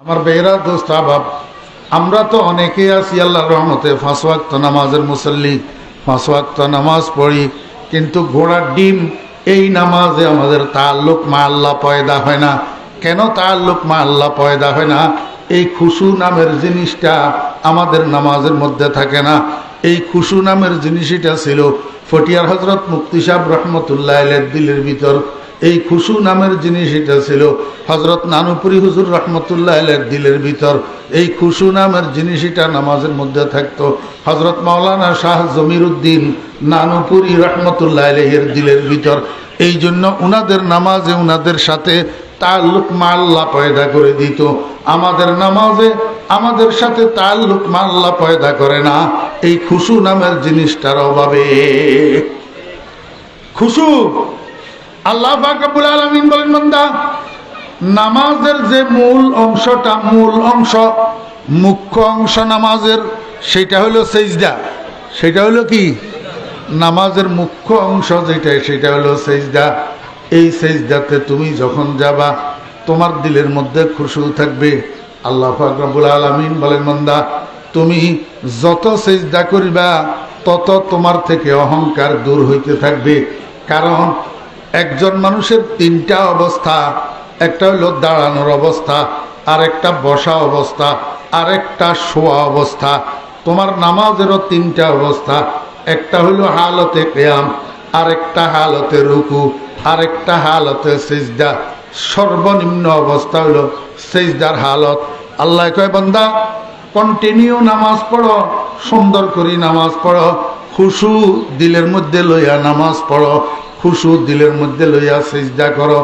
আমার বেহরা দোস্ত আহবাব, আমরা তো অনেকেই আছি আল্লাহর রহমতে 5 ওয়াক্ত নামাজের মুসল্লি, 5 ওয়াক্ত নামাজ পড়ি, কিন্তু ঘোড়ার ডিম এই নামাজে আমাদের তাআল্লুক মা আল্লাহ পয়দা হয় না। কেন তাআল্লুক মা আল্লাহ পয়দা হয় না? এই খুশু নামের জিনিসটা আমাদের নামাজের মধ্যে থাকে না। এই খুশু নামের জিনিসটা ছিল ফটিয়ার হজরত মুফতি সাহেব রহমতুল্লাহ আলাইহির দিলের ভিতর। এই খুশু নামের জিনিস এটা ছিল হজরত নানুপুরি হুজুর রহমতুল্লাহ আলাইহির দিলের ভিতর। এই খুশু নামের জিনিস এটা নামাজের মধ্যে থাকতো হজরত মাওলানা শাহ জমিরুদ্দিন নানুপুরি রহমতুল্লাহ আলাইহির দিলের ভিতর। এই জন্য উনাদের নামাজে উনাদের সাথে তাআল্লুক মা আল্লাহ পয়দা করে দিত। আমাদের নামাজে আমাদের সাথে তাআল্লুক মা আল্লাহ পয়দা করে না, এই খুশু নামের জিনিসটার অভাবে। খুশু, আল্লাহ পাক রব্বুল আলামিন বলেন, বান্দা নামাজের যে মূল অংশটা, মূল অংশ, মুখ্য অংশ নামাজের, সেটা হলো সেজদা। সেটা হলো কি? নামাজের মুখ্য অংশ যেটা, সেটা হলো সেজদা। এই সেজদাতে তুমি যখন যাবা তোমার দিলের মধ্যে খুশু থাকবে। আল্লাহ পাক রব্বুল আলামিন বলেন, বান্দা তুমি যত সেজদা করিবা তত তোমার থেকে অহংকার দূর হইতে থাকবে। কারণ একজন মানুষের 3টা অবস্থা, একটা হলো দাঁড়ানোর অবস্থা, আর একটা বসা অবস্থা, আর একটা শোয়া অবস্থা। তোমার নামাজেরও 3টা অবস্থা, একটা হলো হালতে কিয়াম, আর একটা হালতে রুকু, আর একটা হালতে সিজদা। সর্বনিম্ন অবস্থা হলো সিজদার হালত। আল্লাহ কয়, বান্দা কন্টিনিউ নামাজ পড়ো, সুন্দর করে নামাজ পড়ো, খুশু দিলের মধ্যে লইয়া নামাজ পড়ো, খুশু দিলের মধ্যে লইয়া সিজদা করো।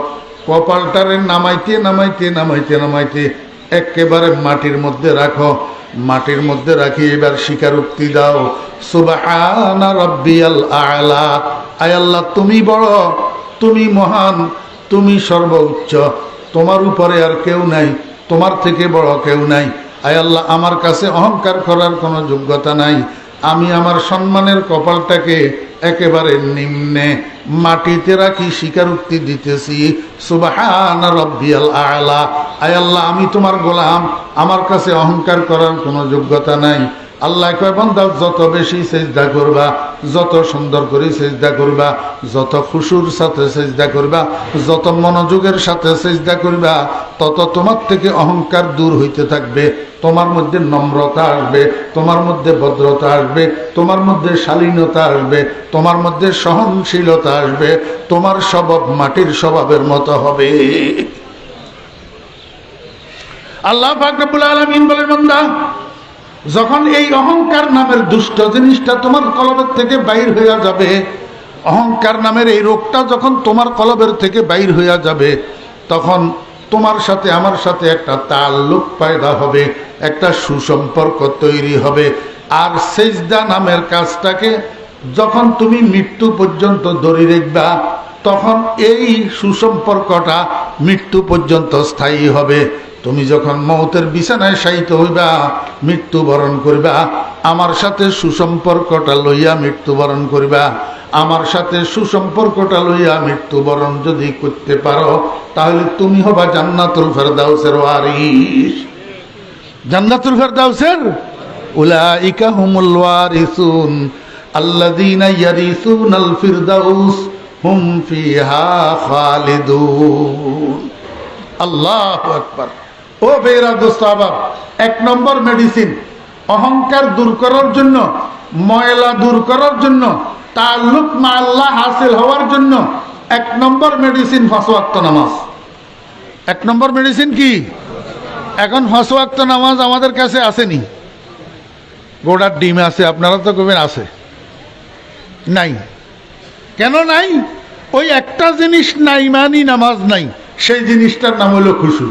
কপালটারে নামাইতে নামাইতে নামাইতে নামাইতে একেবারে মাটির মধ্যে রাখো। মাটির মধ্যে রাখি এবার স্বীকারোক্তি দাও, সুবহানা রাব্বিয়াল আ'লা। আয় আল্লাহ, তুমি বড়, তুমি মহান, তুমি সর্বোচ্চ, তোমার উপরে আর কেউ নাই, তোমার থেকে বড় কেউ নাই। আয় আল্লাহ, আমার কাছে অহংকার করার কোনো যোগ্যতা নাই। আমি আমার সম্মানের কপালটাকে একেবারে নিম্নে মাটিতে রাখি, স্বীকারোক্তি দিতেছি, সুবহানা রাব্বিয়াল আ'লা। আয় আল্লাহ, আমি তোমার গোলাম, আমার কাছে অহংকার করার কোনো যোগ্যতা নাই। আল্লাহ কয়, বান্দা যত বেশি সেজদা করবা, যত সুন্দর করে সেজদা করবা, যত খুশুর সাথে সেজদা করবা, যত মনোযোগের সাথে সেজদা করবা, তত তোমার থেকে অহংকার দূর হইতে থাকবে। তোমার মধ্যে নম্রতা আসবে, তোমার মধ্যে ভদ্রতা আসবে, তোমার মধ্যে শালীনতা আসবে, তোমার মধ্যে সহনশীলতা আসবে, তোমার স্বভাব মাটির স্বভাবের মতো হবে। আল্লাহ পাক রব্বুল আলামিন বলেন, বান্দা যখন এই অহংকার নামের দুষ্ট জিনিসটা তোমার কলবের থেকে বাইর হইয়া যাবে, অহংকার নামের এই রোগটা যখন তোমার কলবের থেকে বাইর হইয়া যাবে, তখন তোমার সাথে আমার সাথে একটা তাআল্লুক পয়দা হবে, একটা সুসম্পর্ক তৈরি হবে। আর সেজদা নামের কাজটাকে যখন তুমি মৃত্যু পর্যন্ত ধরে রাখবা, তখন এই সুসম্পর্কটা মৃত্যু পর্যন্ত স্থায়ী হবে। তুমি যখন মৌতের বিছানায় শায়িত হইবা, মৃত্যুবরণ করবা, আমার সাথে সুসম্পর্কটা লইয়া মৃত্যুবরণ করবা। আমার সাথে সুসম্পর্কটা লইয়া মৃত্যুবরণ যদি করতে পারো, তাহলে তুমি হবা জান্নাতুল ফেরদাউসের ওয়ারিস। জান্নাতুল ফেরদাউসের উলাইকা হুমুল ওয়ারিসুন আল্লাযীনা ইয়ারিসুনাল ফিরদাউস হুম ফিহা খালিদুন। আল্লাহু আকবার। ও বেরা দোস্ত আহবাব, 1 নম্বর মেডিসিন অহংকার দূর করার জন্য, ময়লা দূর করার জন্য, তাআল্লুক মা আল্লাহ হাসিল হওয়ার জন্য 1 নম্বর মেডিসিন 5 ওয়াক্ত নামাজ। 1 নম্বর মেডিসিন কি? এখন 5 ওয়াক্ত নামাজ আমাদের কাছে আসেনি, গোড়ার ডিম আছে। আপনারা তো কবেন আছে, নাই। কেন নাই? ওই একটা জিনিস নাই মানি নামাজ নাই। সেই জিনিসটার নাম হলো খুশু।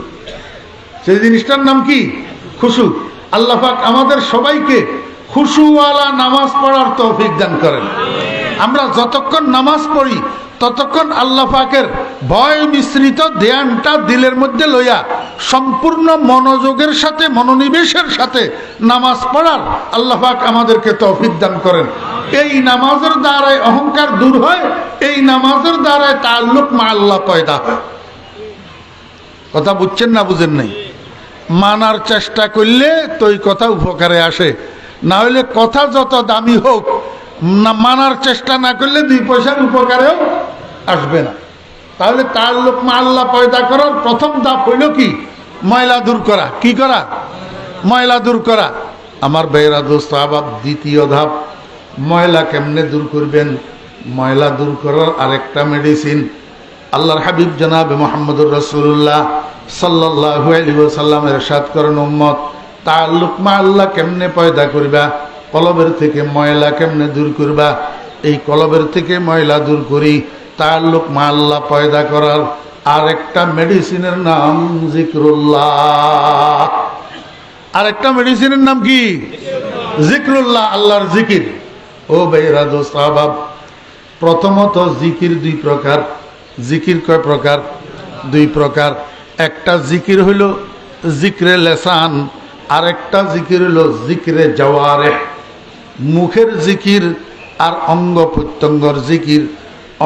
সেই জিনিসটার নাম কি? খুশু। আল্লাহ পাক আমাদের সবাইকে খুশুওয়ালা নামাজ পড়ার তৌফিক দান করেন। আমরা যতক্ষণ নামাজ পড়ি ততক্ষণ আল্লাহ পাকের ভয় মিশ্রিত ধ্যানটা দিলের মধ্যে লইয়া সম্পূর্ণ মনোযোগের সাথে, মনোনিবেশের সাথে নামাজ পড়ার আল্লাহ পাক আমাদেরকে তৌফিক দান করেন। এই নামাজের দ্বারাই অহংকার দূর হয়, এই নামাজের দ্বারাই তাআল্লুক মা আল্লাহ পয়দা হয়। কথা বুঝছেন না বুঝেন নাই? মানার চেষ্টা করলে তো ওই কথা উপকারে আসে, না হলে কথা যত দামি হোক না মানার চেষ্টা না করলে 2 পয়সার উপকারেও আসবে না। তাহলে তাআল্লুক মা আল্লাহ পয়দা করার প্রথম ধাপ হইল কি? ময়লা দূর করা। কি করা? ময়লা দূর করা। আমার ভাইয়েরা দোস্ত আবার দ্বিতীয় ধাপ, ময়লা কেমনে দূর করবেন? ময়লা দূর করার আরেকটা মেডিসিন আল্লাহর হাবিব জনাবে মুহাম্মদুর রাসূলুল্লাহ সাল্লাল্লাহু আলাইহি ওয়াসাল্লাম ইরশাদ করেন, উম্মত তাআল্লুক মা আল্লাহ কেমনে পয়দা করবা? কলবের থেকে ময়লা কেমনে দূর করবা? এই কলবের থেকে ময়লা দূর করি তাআল্লুক মা আল্লাহ পয়দা করার আরেকটা মেডিসিনের নাম জিক্রুল্লাহ। আরেকটা মেডিসিনের নাম কি? জিক্রুল্লাহ, আল্লাহর জিকির। ও ভাইরা দোস্ত আহবাব, প্রথমত জিকির 2 প্রকার। জিকির কয় প্রকার? 2 প্রকার। একটা জিকির হইল জিক্রে লেসান, আরেকটা জিকির হইল জিক্রে জাওয়ারিহ, মুখের জিকির আর অঙ্গ প্রত্যঙ্গের জিকির।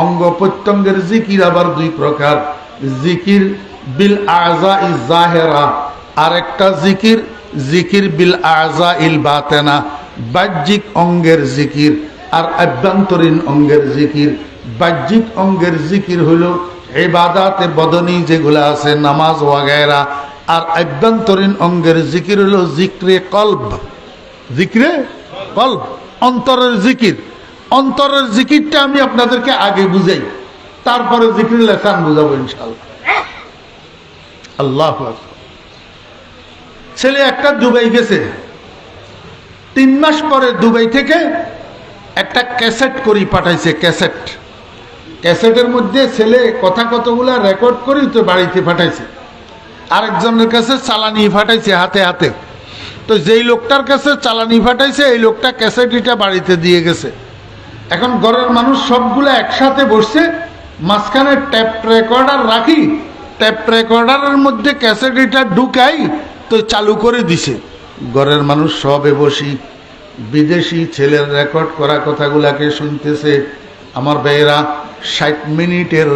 অঙ্গ প্রত্যঙ্গের জিকির আবার 2 প্রকার, জিকির বিল আযা ইজ জাহিরা, আরেকটা জিকির জিকির বিল আযা ইল বাতেনা, বাহ্যিক অঙ্গের জিকির আর আভ্যন্তরীণ অঙ্গের জিকির। বাহ্যিক অঙ্গের জিকির হলো ইবাদাতে বদনী যেগুলো আছে, নামাজ ওয়াগায়রা। আর আভ্যন্তরীণ অঙ্গের জিকির হলো জিক্রে কলব। জিক্রে কলব, অন্তরের জিকির। অন্তরের জিকিরটা আমি আপনাদেরকে আগে বুঝাই, তারপরে জিক্রে লেসান বুঝাবো ইনশাআল্লাহ। আল্লাহু আকবার। ছেলে একটা দুবাই গেছে, 3 মাস পরে দুবাই থেকে একটা ক্যাসেট করি পাঠাইছে। ক্যাসেটের মধ্যে ছেলে কথা কতগুলা রেকর্ড করি তো বাড়িতে পাঠাইছে। আরেকজনের কাছে চালানি পাঠাইছে হাতে হাতে। তো যেই লোকটার কাছে চালানি পাঠাইছে এই লোকটা ক্যাসেটটা বাড়িতে দিয়ে গেছে। এখন ঘরের মানুষ সবগুলো একসাথে বসছে, মাঝখানে ট্যাপ রেকর্ডার রাখি, ট্যাপ রেকর্ডারের মধ্যে ক্যাসেটটা ঢুকাই তো চালু করে দিছে। ঘরের মানুষ সবে বসি বিদেশি ছেলের রেকর্ড করা কথাগুলাকে শুনতেছে। আমার ভাইয়েরা 60 মিনিটের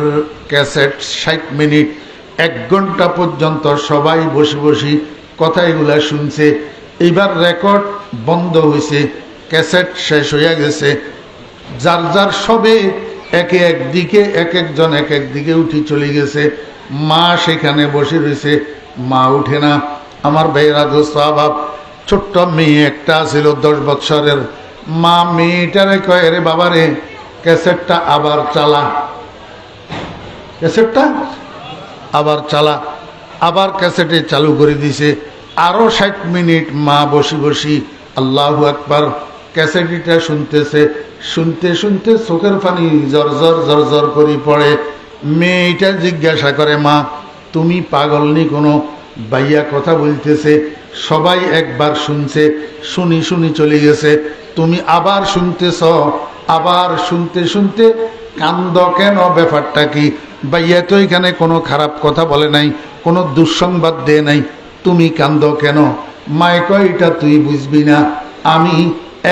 ক্যাসেট, 60 মিনিট, 1 ঘন্টা পর্যন্ত সবাই বসে বসে কথা এগুলা শুনছে। এইবার রেকর্ড বন্ধ হয়েছে, ক্যাসেট শেষ হয়ে গেছে। যার যার সবে একে একদিকে, এক একজন এক একদিকে উঠে চলে গেছে। মা সেখানে বসে রয়েছে, মা উঠে না। আমার ভাইয়েরা দোস্ত আহবাব, ছোট্ট মেয়ে একটা ছিল 10 বৎসরের। মা মেয়েটারে কয়, রে বাবারে ক্যাসেটটা আবার চালা, ক্যাসেটটা আবার চালা। আবার ক্যাসেটে চালু করে দিছে। আরো 60 মিনিট মা বসি বসি আল্লাহু আকবার ক্যাসেটটা শুনতেছে। শুনতে শুনতে চোখের পানি জরজর জরজর করে পড়ে। মেয়েটা জিজ্ঞাসা করে, মা তুমি পাগল নি কোনো? ভাইয়া কথা বলতেছে, সবাই একবার শুনছে, শুনি শুনি চলে গেছে, তুমি আবার শুনতেছ। আবার শুনতে শুনতে কান্দ কেন? ব্যাপারটা কি? ভাইয়া তো এখানে কোনো খারাপ কথা বলে নাই, কোনো দুঃসংবাদ দেয় নাই, তুমি কান্দ কেন? মায় কয়, এটা তুই বুঝবি না। আমি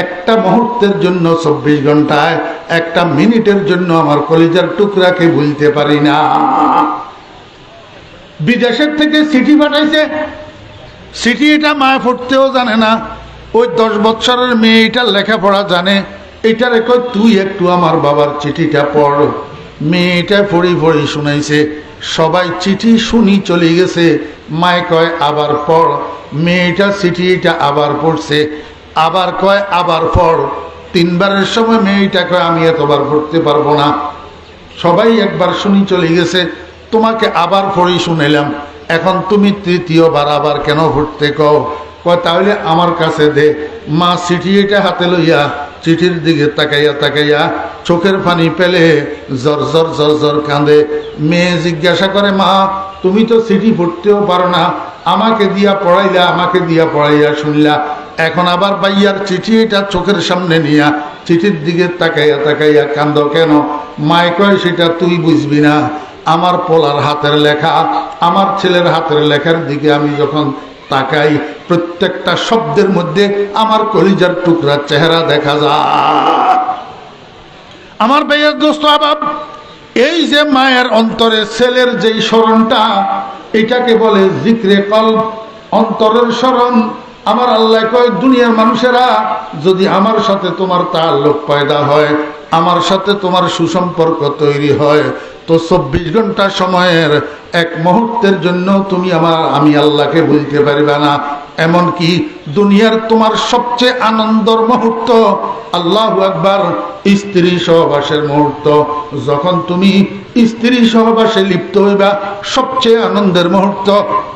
একটা মুহূর্তের জন্য, 24 ঘন্টায় 1 মিনিটের জন্য আমার কলিজার টুকরাকে ভুলতে পারি না। বিদেশের থেকে চিঠি পাঠাইছে, চিঠি এটা মায় পড়তেও জানে না। ওই 10 বৎসরের মেয়ে এটা লেখাপড়া জানে। এটা রেখো, তুই একটু আমার বাবার চিঠিটা পড়। মেয়েটা পড়ি পড়ি শুনাইছে। সবাই চিঠি শুনি চলে গেছে। মায় কয়, আবার পড়। মেয়েটা চিঠিটা আবার পড়ছে। আবার কয়, আবার পড়। 3 বারের সময় মেয়েটা কয়, আমি এতবার পড়তে পারবো না। সবাই একবার শুনি চলে গেছে, তোমাকে আবার পড়ি শুনেলাম, এখন তুমি 3য় বার আবার কেন পড়তে কও? কয়, তাহলে আমার কাছে দে। মা চিঠিটা হাতে লইয়া চিঠির দিকে তাকাইয়া তাকাইয়া চোখের পানি পেলে জর জর জর কাঁদে। মেয়ে জিজ্ঞাসা করে, মা তুমি তো চিঠি পড়তেও পারো না, আমাকে দিয়া পড়াইলা, আমাকে দিয়া পড়াইয়া শুনলা, এখন আবার ভাইয়ার চিঠি এটা চোখের সামনে নিয়া চিঠির দিকে তাকাইয়া তাকাইয়া কান্দ কেন? মায় কয়, সেটা তুই বুঝবি না। আমার পোলার হাতের লেখা, আমার ছেলের হাতের লেখার দিকে আমি যখন তাকাই, প্রত্যেকটা শব্দের মধ্যে আমার কলিজার টুকরা চেহারা দেখা যায়। আমার ভাইয়ের দোস্ত আবাব, এই যে মায়ের অন্তরে ছেলের যেই স্মরণটা, এটাকে বলে জিক্রে কলব, অন্তরের স্মরণ। আমার আল্লাহ কয় দুনিয়ার মানুষেরা যদি আমার সাথে তোমার তাআল্লুক পয়দা হয়, আমার সাথে তোমার সুসম্পর্ক তৈরি হয়, তো 24 ঘন্টা সময়ের এক মুহূর্তের জন্য তুমি আমি আল্লাহকে ভুলতে পারবে না। এমনকি দুনিয়ার তোমার সবচেয়ে আনন্দের মুহূর্ত, আল্লাহু আকবার, স্ত্রী সহবাসের মুহূর্ত। যখন তুমি স্ত্রী সহবাসে লিপ্ত হইবা, সবচেয়ে আনন্দের মুহূর্ত,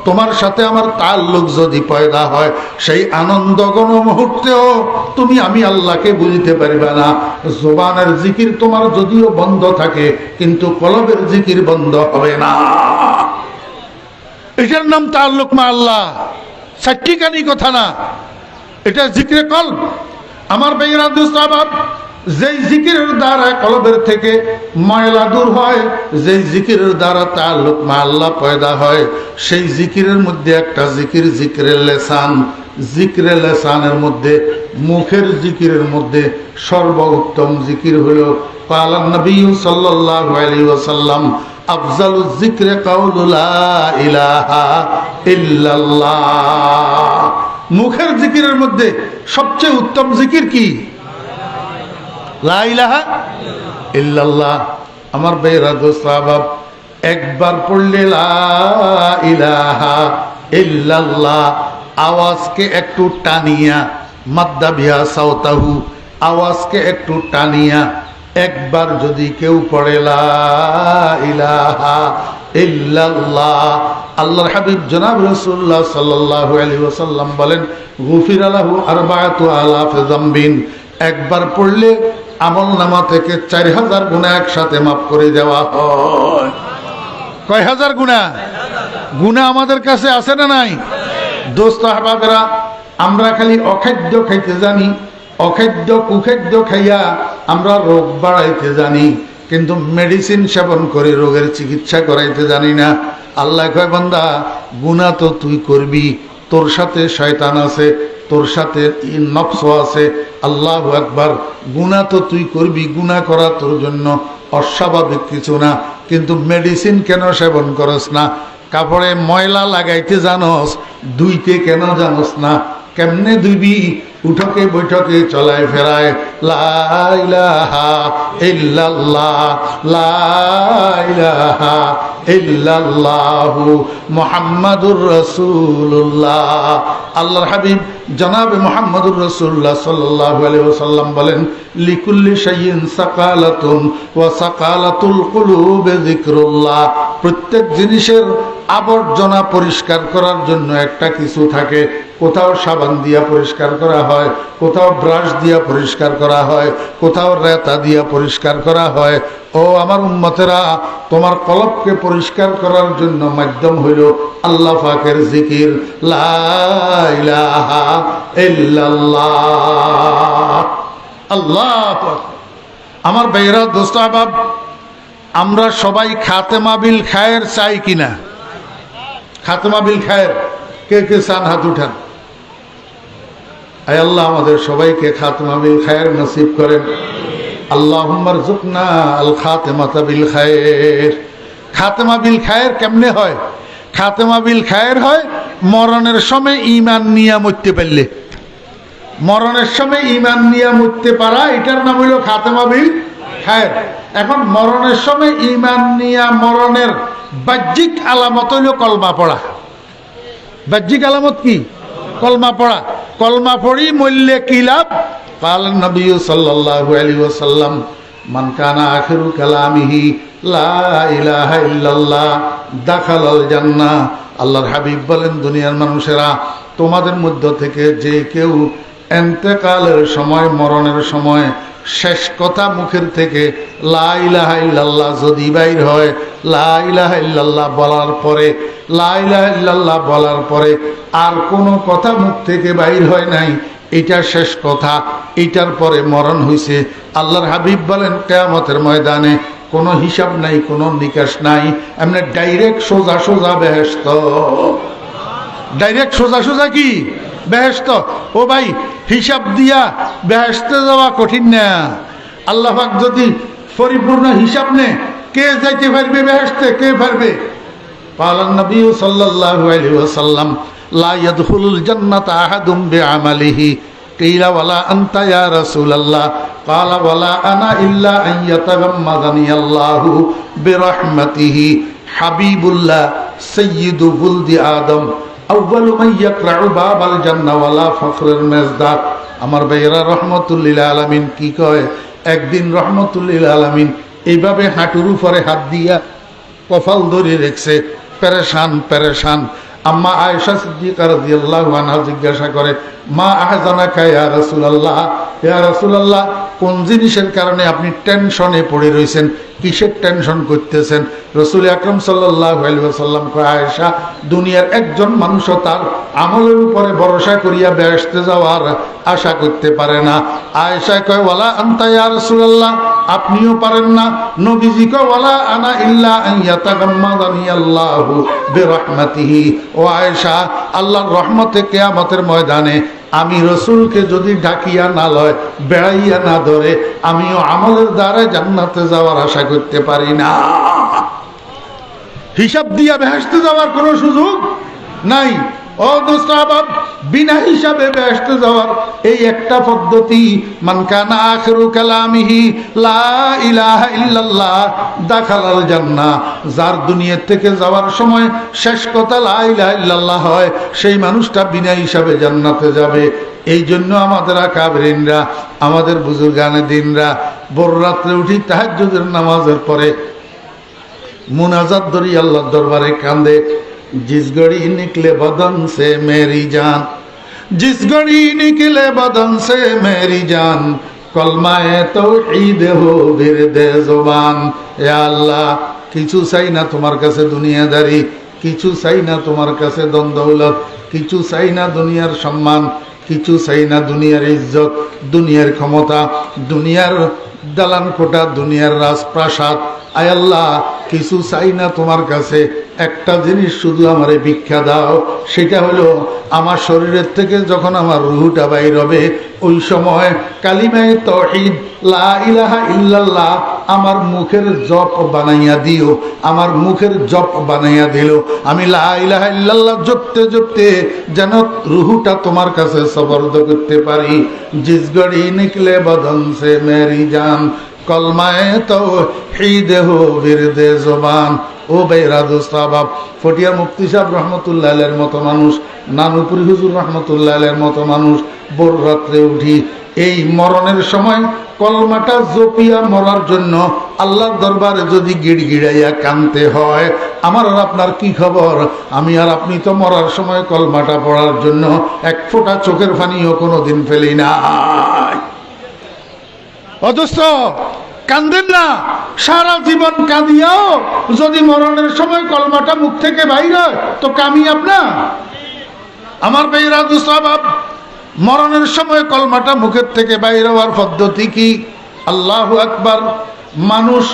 তোমার সাথে আমার তাআল্লুক যদি পয়দা হয়, সেই আনন্দঘন মুহূর্তেও তুমি আমি আল্লাহকে বুঝতে পারবে না। জবানের জিকির তোমার যদিও বন্ধ থাকে, কিন্তু কলবের জিকির বন্ধ হবে না। এটার নাম তাআল্লুক মা আল্লাহ, সাক্ষিকানি কথা না, এটা জিকিরে কলব। আমার ভাইয়েরা দোস্ত আহবাব, যেই জিকিরের দ্বারা কলবের থেকে ময়লা দূর হয়, যেই জিকিরের দ্বারা তাআল্লুক মা আল্লাহ পয়দা হয়, সেই জিকিরের মধ্যে একটা জিকির জিকরে লেসান। জিকরে লেসানের মধ্যে, মুখের জিকিরের মধ্যে সর্বোত্তম জিকির হলো ক্বালান নবী সাল্লাল্লাহু আলাইহি ওয়াসাল্লাম, আফজালুজ যিকরি কাউলু লা ইলাহা ইল্লাল্লাহ। মুখের জিকিরের মধ্যে সবচেয়ে উত্তম জিকির কি? লা ইলাহা ইল্লাল্লাহ। আমার ভাইরা দোস্ত আহবাব, একবার পড়লে লা ইলাহা ইল্লাল্লাহ, আওয়াজকে একটু টানিয়া, মাদ্দা বিহা সাওতাহু, আওয়াজকে একটু টানিয়া একবার যদি কেউ পড়ে লা ইলাহা ইল্লাল্লাহ, আল্লাহর হাবিব জনাব রাসূলুল্লাহ সাল্লাল্লাহু আলাইহি ওয়াসাল্লাম বলেন, গুফিরা লাহু আরবাআতু আলাফ যামবিন, একবার পড়লে আমলনামা থেকে 4000 গুনাহ একসাথে মাফ করে দেওয়া হয়। কয় হাজার গুনাহ? গুনাহ আমাদের কাছে আছে না নাই? দোস্ত আহবাবেরা, আমরা খালি অখাদ্য খাইতে জানি, অখাদ্য কুখাদ্য খাইয়া আমরা রোগ বাড়াইতে জানি, কিন্তু মেডিসিন সেবন করে রোগের চিকিৎসা করাইতে জানি না। আল্লাহ কয়, বান্দা গুনাহ তো তুই করবি, তোর সাথে শয়তান আছে, তোর সাথে নফস আছে। আল্লাহু আকবার, গুনাহ তো তুই করবি, গুনাহ করা তোর জন্য অস্বাভাবিক কিছু না, কিন্তু মেডিসিন কেন সেবন করস না? কাপড়ে ময়লা লাগাইতে জানোস, ধুইতে কেন জানোস না? কেমনে ধুইবি? উঠকে বৈঠকে চলায় ফেরায় লা ইলাহা ইল্লাল্লাহ, লা ইলাহা ইল্লাল্লাহু মুহাম্মাদুর রাসূলুল্লাহ। আল্লাহর হাবিব জনাবে মুহাম্মদুর রাসূলুল্লাহ সাল্লাল্লাহু আলাইহি ওয়াসাল্লাম বলেন, লিকুল্লি শাইইন সাকালাতুন ওয়া সাকালাতুল কুলুবে যিকরুল্লাহ। প্রত্যেক জিনিসের আবর্জনা পরিষ্কার করার জন্য একটা কিছু থাকে। কোথাও সাবান দিয়া পরিষ্কার করা হয়, কোথাও ব্রাশ দিয়া পরিষ্কার করা হয়, কোথাও রেতা দিয়া পরিষ্কার করা হয়। ও আমার উম্মতেরা, তোমার কলবকে পরিষ্কার করার জন্য মাধ্যম হইল আল্লাহ পাকের জিকির, লা ইলাহা ইল্লাল্লাহ। আল্লাহ আমার ভাইরা দোস্ত আহবাব, আমরা সবাই খাতেমা বিল খায়ের চাই কিনা? খাতেমা বিল খায়ের কে কে চান? হাত উঠান। আয় আল্লাহ আমাদের সবাইকে খাতেমা বিল খায়ের নসিব করেন। আল্লাহুম্মা রযুকনা আল খাতেমাতা বিল খায়ের। খাতেমা বিল খায়ের কেমনে হয়? খাতেমা বিল খায়ের হয় মরণের সময় ঈমান নিয়া মরতে পারলে। মরণের সময় ঈমান নিয়া মরতে পারা, এটার নাম হইল খাতেমা বিল খায়ের। এখন মরণের সময় ঈমান নিয়া মরণের বাহ্যিক আলামত হইল কলমা পড়া। বাহ্যিক আলামত কি? কলমা পড়া। কলমা পড়ি মরলে কি লাভ? ক্বালান নবী সাল্লাল্লাহু আলাইহি ওয়াসাল্লাম, মান কানা আখিরু কালামিহি লা ইলাহা ইল্লাল্লাহ দাখালাল জান্নাহ। আল্লাহর হাবিব বলেন, দুনিয়ার মানুষেরা, তোমাদের মধ্য থেকে যে কেউ ইন্তেকালের সময়, মরণের সময় শেষ কথা মুখের থেকে লা ইলাহা ইল্লাল্লাহ যদি বাইর হয়, লা ইলাহা ইল্লাল্লাহ বলার পরে, লা ইলাহা ইল্লাল্লাহ বলার পরে আর কোনো কথা মুখ থেকে বাইর হয় নাই, এটা শেষ কথা, এটার পরে মরণ হইছে, আল্লাহর হাবিব বলেন কিয়ামতের ময়দানে কোনো হিসাব নাই, কোনো নিকাশ নাই, এমনি ডাইরেক্ট সোজা সোজা বেহেশত। ডাইরেক্ট সোজা সোজা কি? বেহেশত। ও ভাই, হিসাব দিয়া বেহেশতে যাওয়া কঠিন না। আল্লাহ পাক যদি পরিপূর্ণ হিসাব নে, কে যাইতে পারবে বেহেশতে? কে পারবে? ক্বালান নবী সাল্লাল্লাহু আলাইহি ওয়াসাল্লাম, লা ইয়াদখুলুল জান্নাতা আহাদুম বিআমালিহি কিলা ওয়ালা আনতা ইয়া রাসূলুল্লাহ ক্বালা ওয়ালা আনা ইল্লা আন ইয়াতাগাম্মাদানি আল্লাহু বিরহমাতিহি হাবিবুল্লাহ সাইয়্যিদু বুলদি আদম আউয়ালু মান ইয়াকরাউ বাবাল জান্নাহ ওয়ালা ফখরুল মেজদাক। আমার ভাইয়েরা, রহমতুল লিল আলামিন কি কয়, একদিন রহমতুল লিল আলামিন এইভাবে হাঁটুর উপরে হাত দিয়া কপাল ধরে রেখেছে, পেরেশান পেরেশান। আম্মা আয়েশা সিদ্দিকা রাদিয়াল্লাহু আনহা জিজ্ঞাসা করে, মা আহজানাকা ইয়া রাসূলুল্লাহ, ইয়া রাসূলুল্লাহ কোন জিনিসের কারণে আপনি টেনশনে পড়ে রয়েছেন, কিসের টেনশন করতেছেন? রাসূল আকরাম সাল্লাল্লাহু আলাইহি ওয়াসাল্লাম কয়, আয়েশা, দুনিয়ার একজন মানুষও তার আমলের উপরে ভরসা করিয়া বেহেশতে যাওয়ার আশা করতে পারে না। আয়েশা কয়, ওয়ালা আনতা ইয়া রাসূলুল্লাহ, আপনিও পারেন না। নবীজি কয়, ওয়ালা আনা ইল্লা আন ইয়াতাগাম্মাদানি আল্লাহু বিরহমাতিহি। ও আয়েশা, আল্লাহর রহমতে কিয়ামতের ময়দানে আমি রসুলকে যদি ডাকিয়া না লয়, বেড়াইয়া না ধরে, আমিও আমলের দ্বারা জান্নাতে যাওয়ার আশা করতে পারি না। হিসাব দিয়া বেহেশতে যাওয়ার কোনো সুযোগ নাই। ও দোস্ত আহবাব, বিনা হিসাবে বেহেশতে যাওয়ার এই একটা পদ্ধতি, মান কানা আখিরু কালামিহি লা ইলাহা ইল্লাল্লাহ দাখালাল জান্নাহ। যার দুনিয়া থেকে যাওয়ার সময় শেষ কথা লা ইলাহা ইল্লাল্লাহ হয়, সেই মানুষটা বিনা হিসাবে জান্নাতে যাবে। এই জন্য আমাদের আকাবেরিনরা, আমাদের বুজুর্গানে দিনরা ভোর রাত্রে উঠি তাহাজ্জুদের নামাজের পরে মুনাজাত ধরি আল্লাহর দরবারে কান্দে, जिस घड़ी निकले बदन से मेरी जान, जिस घड़ी निकले बदन से मेरी जान, कलमाए तौहीद हो बिरदे जुबान। या अल्लाह, কিছু চাই না তোমার কাছে দুনিয়াদারি, কিছু চাই না তোমার কাছে ধন দৌলত, কিছু চাই না দুনিয়ার সম্মান, কিছু চাই না দুনিয়ার ইজ্জত, দুনিয়ার ক্ষমতা, দুনিয়ার দালান কোঠা, দুনিয়ার রাজপ্রাসাদ। আয় আল্লাহ, কিছু চাই না তোমার কাছে, একটা জিনিস শুধু আমারে ভিক্ষা দাও, সেটা হলো আমার শরীরের থেকে যখন আমার রুহটা বাইর হবে, ওই সময় কালিমায়ে তাওহীদ লা ইলাহা ইল্লাল্লাহ আমার মুখের জপ বানাইয়া দিও। আমার মুখের জপ বানাইয়া দিল, আমি লা ইলাহা ইল্লাল্লাহ জপতে জপতে যেন রুহটা তোমার কাছে সবর্দ করতে পারি। জিস গড়ি নিকলে বদন সে মেরি জান, কলমায়ে তাওহীদ হো বিরদে জবান। ও ভাইরা, দোস্ত আহবাব, ফটিয়া মুফতি সাহেব রহমতুল্লাহ আলাইহির মতো মানুষ, নানুপুরি হুজুর রহমতুল্লাহ আলাইহির মতো মানুষ ভোর রাত্রে উঠি এই মরণের সময় কলমাটা জপিয়া মরার জন্য আল্লাহর দরবারে যদি গিড়গিড়াইয়া কানতে হয়, আমার আর আপনার কি খবর? আমি আর আপনি তো মরার সময় কলমাটা পড়ার জন্য এক ফোঁটা চোখের পানিও কোনোদিন ফেলি না। অথচ কান্দেন না, সারা জীবন কাঁদিয়াও যদি মরণের সময় কলমাটা মুখ থেকে বাইর হয় তো কামিয়াব না? আমার ভাইরা, দোস্ত আহবাব, মরণের সময় কলমাটা মুখের থেকে বাইর হওয়ার পদ্ধতি কি? আল্লাহু আকবার। মানুষ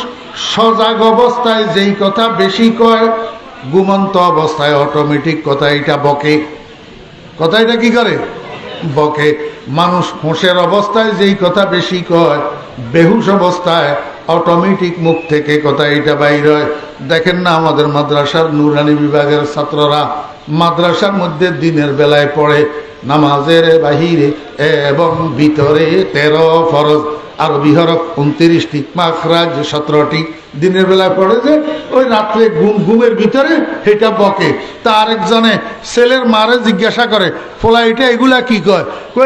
সজাগ অবস্থায় যেই কথা বেশি কয়, ঘুমন্ত অবস্থায় অটোমেটিক কথা এটা বকে। কথা এটা কি করে? বকে। মানুষ হুঁশের অবস্থায় যেই কথা বেশি কয়, বেহুশ অবস্থায় অটোমেটিক মুখ থেকে কথা এটা বাইর হয়। দেখেন না, আমাদের মাদ্রাসার নুরানি বিভাগের ছাত্ররা মাদ্রাসার মধ্যে দিনের বেলায় পড়ে নামাজের বাহিরে এবং ভিতরে 13 ফরজ, আরবি হরফ 29টি, মাখরাজ 17টি দিনের বেলায় পড়ে, যে ওই রাত্রে ঘুমের ভিতরে এটা বকে। তা আরেকজনে ছেলের মারে জিজ্ঞাসা করে, ফোলা এটা এগুলা কি কয়?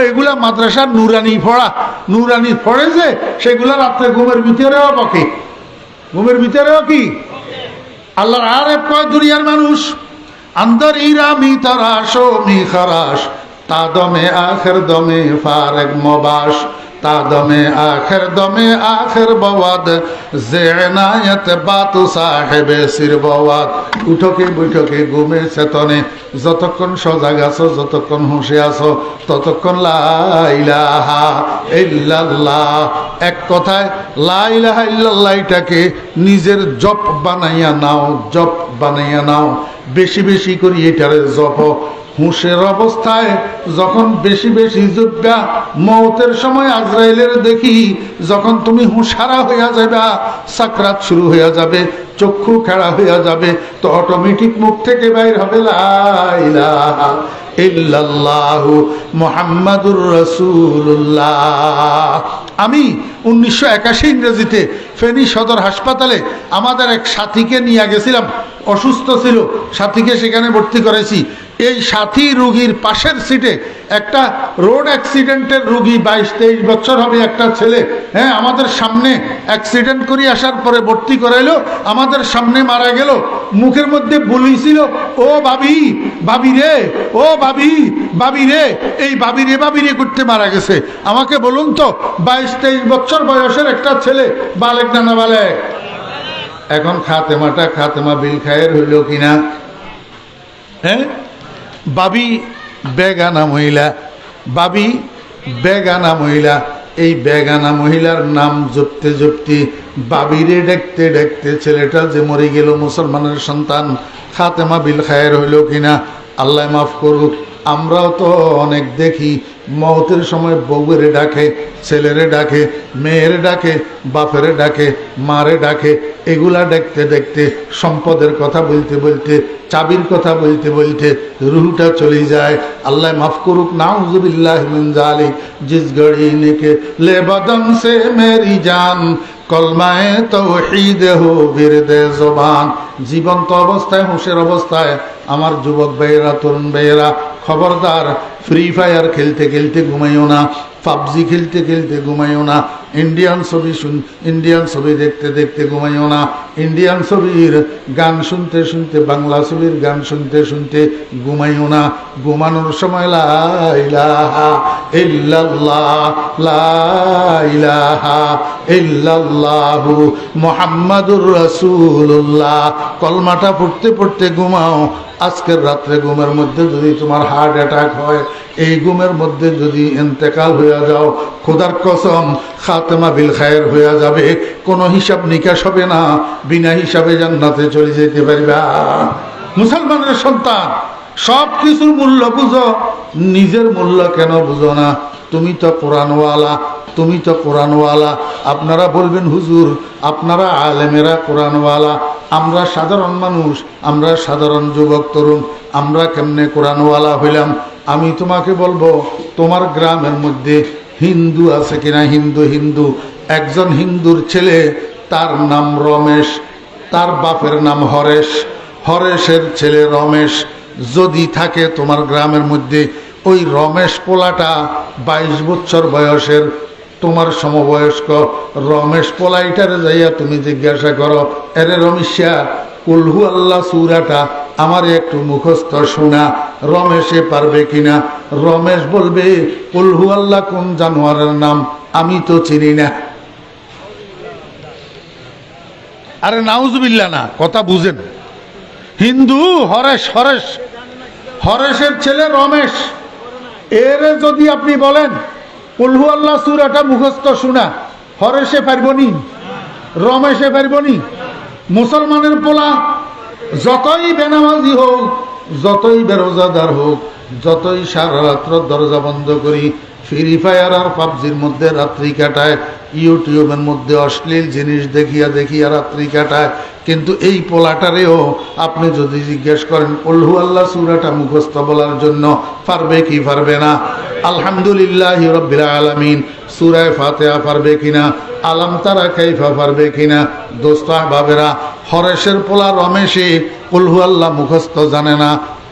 এগুলা মাদ্রাসার নুরানি পড়া, নুরানি পড়ে যে সেগুলা রাত্রে ঘুমের ভিতরেও বকে। ঘুমের ভিতরেও কি আল্লাহর আরেফ কয়, দুনিয়ার মানুষ अंदर ईरा मी तराशो मी खराश तादमे आखिर दमे फारग मोबाश तादमे आखिर बवाद ज़ेनायत बातु साहेब सिर बवाद। उठोके बैठके घुमे चेतने যতক্ষণ সজাগ আছো, যতক্ষণ হুঁশে আছো, ততক্ষণ লা ইলাহা ইল্লাল্লাহ, এক কথায় লা ইলাহা ইল্লাল্লাহ এটাকে নিজের জপ বানাইয়া নাও, জপ বানাইয়া নাও। বেশি বেশি করে এটারে জপ। হুঁশের অবস্থায় যখন বেশি বেশি জপবা, মওতের সময় আজরাইলের দেখি যখন তুমি হুঁশহারা হইয়া যাবে, সাকরাত শুরু হইয়া যাবে, চক্ষু খেড়া হইয়া যাবে, তো অটোমেটিক মুখ থেকে বাইর হবে লা ইলাহা ইল্লাল্লাহু মুহাম্মাদুর রাসূলুল্লাহ। আমি 1981 ইংরেজিতে ফেনী সদর হাসপাতালে আমাদের এক সাথীকে নিয়ে গেছিলাম, অসুস্থ ছিল, সাথীকে সেখানে ভর্তি করেছি। এই সাথী রুগীর পাশের সিটে একটা রোড অ্যাক্সিডেন্টের রুগী, 22-23 বছর হবে একটা ছেলে, হ্যাঁ, আমাদের সামনে অ্যাক্সিডেন্ট করে আসার পরে ভর্তি করাইলো, আমাদের সামনে মারা গেল। মুখের মধ্যে বলেছিল, ও ভাবি, ভাবি রে, ও ভাবি, ভাবি রে, এই ভাবি রে ভাবি রে করতে মারা গেছে। আমাকে বলুন তো, 22-23 বছর বয়সের একটা ছেলে, বালেক না না বালেক? এখন খাতেমা বিল খায়ের হইল কিনা? হ্যাঁ, বাবি বেগানা মহিলা, বাবি বেগানা মহিলা। এই বেগানা মহিলার নাম জপতে জপতে, বাবিরে দেখতে দেখতে ছেলেটা যে মরে গেল, মুসলমানের সন্তান, খাতেমা বিল খায়ের হইল কিনা? আল্লাহ মাফ করুক। আমরাও তো অনেক দেখি, মওতের সময় বউয়ের ডাকে, ছেলেরে ডাকে, মেয়ের ডাকে, বাপের ডাকে, মারে ডাকে। এগুলা দেখতে দেখতে, সম্পদের কথা বলতে বলতে, চাবির কথা বলতে বলতে রুহটা চলে যায়। আল্লাহ মাফ করুক। নাউজুবিল্লাহ মিন জালিক। জিস ঘড়ি নেকে লে বদন সে মেরি জান, কলমায়ে তাওহীদ হো বিরদে জবান। জীবন্ত অবস্থায়, হুঁশের অবস্থায় আমার যুবক ভাইয়েরা, তরুণ ভাইয়েরা, খবরদার, ফ্রি ফায়ার খেলতে খেলতে ঘুমাইও না, পাবজি খেলতে খেলতে ঘুমাইও না, ইন্ডিয়ান ছবি দেখতে দেখতে ঘুমাইও না, ইন্ডিয়ান ছবির গান শুনতে শুনতে, বাংলা ছবির গান শুনতে শুনতে ঘুমাইও না। ঘুমানোর সময় লা ইলাহা ইল্লাল্লাহ, লা ইলাহা ইল্লাল্লাহু মুহাম্মাদুর রাসূলুল্লাহ কলমাটা পড়তে পড়তে ঘুমাও। আজকের রাত্রে ঘুমের মধ্যে যদি তোমার হার্ট অ্যাটাক হয়, এই ঘুমের মধ্যে যদি ইন্তেকাল হইয়া যাও, খোদার কসম খাতেমা বিল খায়ের হইয়া যাবে, কোনো হিসাব নিকাশ হবে না, বিনা হিসাবে জান্নাতে চলে যেতে পারবা। মুসলমানের সন্তান, সব কিছুর মূল্য বুঝো, নিজের মূল্য কেন বুঝো না? তুমি তো কোরআনওয়ালা, তুমি তো কোরআনওয়ালা। আপনারা বলবেন হুজুর আপনারা আলেমেরা কোরআনওয়ালা, আমরা সাধারণ মানুষ, আমরা সাধারণ যুবক তরুণ, আমরা কেমনে কোরআনওয়ালা হইলাম? আমি তোমাকে বলবো, তোমার গ্রামের মধ্যে হিন্দু আছে কিনা? হিন্দু একজন হিন্দুর ছেলে, তার নাম রমেশ, তার বাপের নাম হরেশ, হরেশের ছেলে রমেশ যদি থাকে তোমার গ্রামের মধ্যে, ওই রমেশ পোলাটা 22 বছর বয়সের, তোমার সমবয়স্ক রমেশ পোলাইটারে যাইয়া তুমি জিজ্ঞাসা করো, এরে রমেশা, কুলহু আল্লাহ সূরাটা আমার একটু মুখস্থ শোনা। রমেশে পারবে কিনা? রমেশ বলবে, কুলহু আল্লাহ কোন জানোয়ারের নাম? আমি তো চিনি না। আরে নাউজুবিল্লাহ না, কথা বুঝেন। হিন্দু হরেশ, হরেশের ছেলে রমেশ, এর যদি আপনি বলেন কুলহু আল্লাহ সূরাটা মুখস্থ শোনা, হরেশে পারবনি, রমেশে পারবনি। মুসলমানের পোলা যতই বেনামাজি হোক, যতই বেরোজাদার হোক, যতই সারা রাত্র দরজা বন্ধ করি, ফ্রি ফায়ার আর পাবজির মধ্যে রাত্রি কাটায়, ইউটিউবের মধ্যে অশ্লীল জিনিস দেখিয়া দেখিয়া রাত্রি কাটায়, কিন্তু এই পোলাটারেও আপনি যদি জিজ্ঞেস করেন কুলহু আল্লাহ সূরাটা মুখস্থ বলার জন্য, পারবে কি পারবে না? আলহামদুলিল্লাহি রাব্বিল আলামিন সূরা ফাতিহা পারবে কিনা? আলাম তারা কাইফা পারবে কিনা? দোস্ত বাবেরা, হরেশের পোলা রমেশে কুলহু আল্লাহ মুখস্থ জানে না,